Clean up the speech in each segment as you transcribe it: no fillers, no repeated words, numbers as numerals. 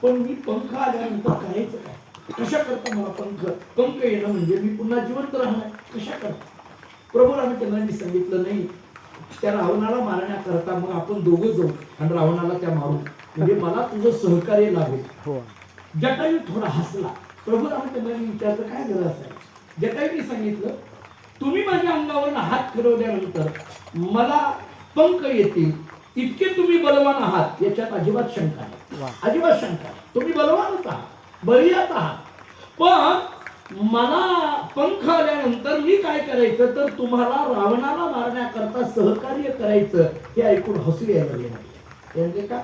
पण मी पंख आल्यानंतर करायचं काय? कशा करता मला पंख येणं म्हणजे मी पुन्हा जिवंत राहणार कशा करता? प्रभू रामचंद्रांनी सांगितलं नाही, त्या रावणाला मारण्याकरता मग आपण दोघं जाऊ आणि रावणाला त्या मारू, म्हणजे मला तुझं सहकार्य लागेल. जटायू थोडा हसला. प्रभू रामचंद्रांनी विचारलं काय गरज आहे? जटायूंनी सांगितलं, तुम्ही माझ्या अंगावर हात फिरवल्यानंतर मला पंख येतील, इतके तुम्ही बलवान आहात याच्यात अजिबात शंका नाही, अजिबात शंका नाही. तुम्ही बलवानच आहात, बलियात आहात. पण मला पंख आल्यानंतर मी काय करायचं तर तुम्हाला रावणाला मारण्याकरता सहकार्य करायचं. हे ऐकून हसू यायला लागले. म्हणजे का?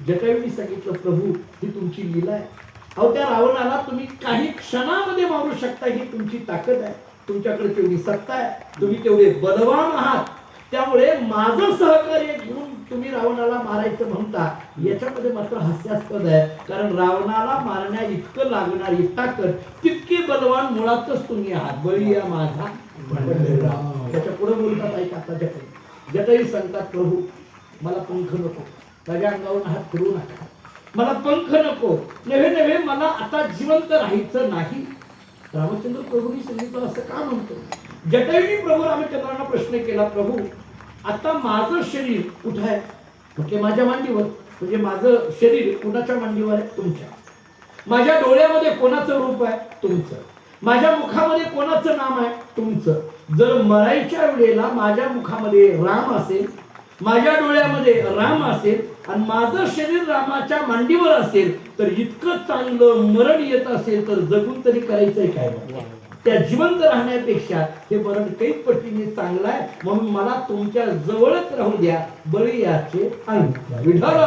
जटायूंनी सांगितलं, प्रभू ही तुमची लीला आहे. अहो त्या रावणाला तुम्ही काही क्षणामध्ये मारू शकता, ही तुमची ताकद आहे, तुमच्याकडे तेवढी सत्ता आहे, तुम्ही तेवढे बलवान आहात. त्यामुळे माझं सहकार्य घेऊन तुम्ही रावणाला मारायचं म्हणता, याच्यामध्ये मात्र हास्यास्पद आहे. कारण रावणाला मारण्या इतकं लागणारी ताकद तितके बलवान मुळातच तुम्ही आहात. बळीया माझा पंढरराव. त्याच्या पुढे बोलतात ऐका. आता जटायू सांगतात, प्रभू मला पंख नको, माझ्या अंगावर हात फिरू नका, मला पंख नको, नव्हे नव्हे मला आता जिवंत राहायचं नाही. रामचंद्र प्रभूंनी सांगितलं, असं का म्हणतो? जटायूंनी प्रभू रामचंद्रांना प्रश्न केला, प्रभू आता माझं शरीर कुठं आहे? म्हणजे माझ्या मांडीवर. म्हणजे माझं शरीर कुणाच्या मांडीवर आहे? तुमच्या. माझ्या डोळ्यामध्ये कोणाचं रूप आहे? तुमचं. माझ्या मुखामध्ये कोणाचं नाम आहे? तुमचं. जर मरायच्या वेळेला माझ्या मुखामध्ये राम असेल, माझ्या डोळ्यामध्ये राम असेल आणि माझं शरीर रामाच्या मांडीवर असेल, तर इतकं चांगलं मरण येत असेल तर जगून तरी करायचंय काय? त्या जिवंत राहण्यापेक्षा हे मरण कैक पटीने चांगलं आहे. म्हणून मला तुमच्या जवळच राहू द्या. बळीयाचे अंग. विठ्ठल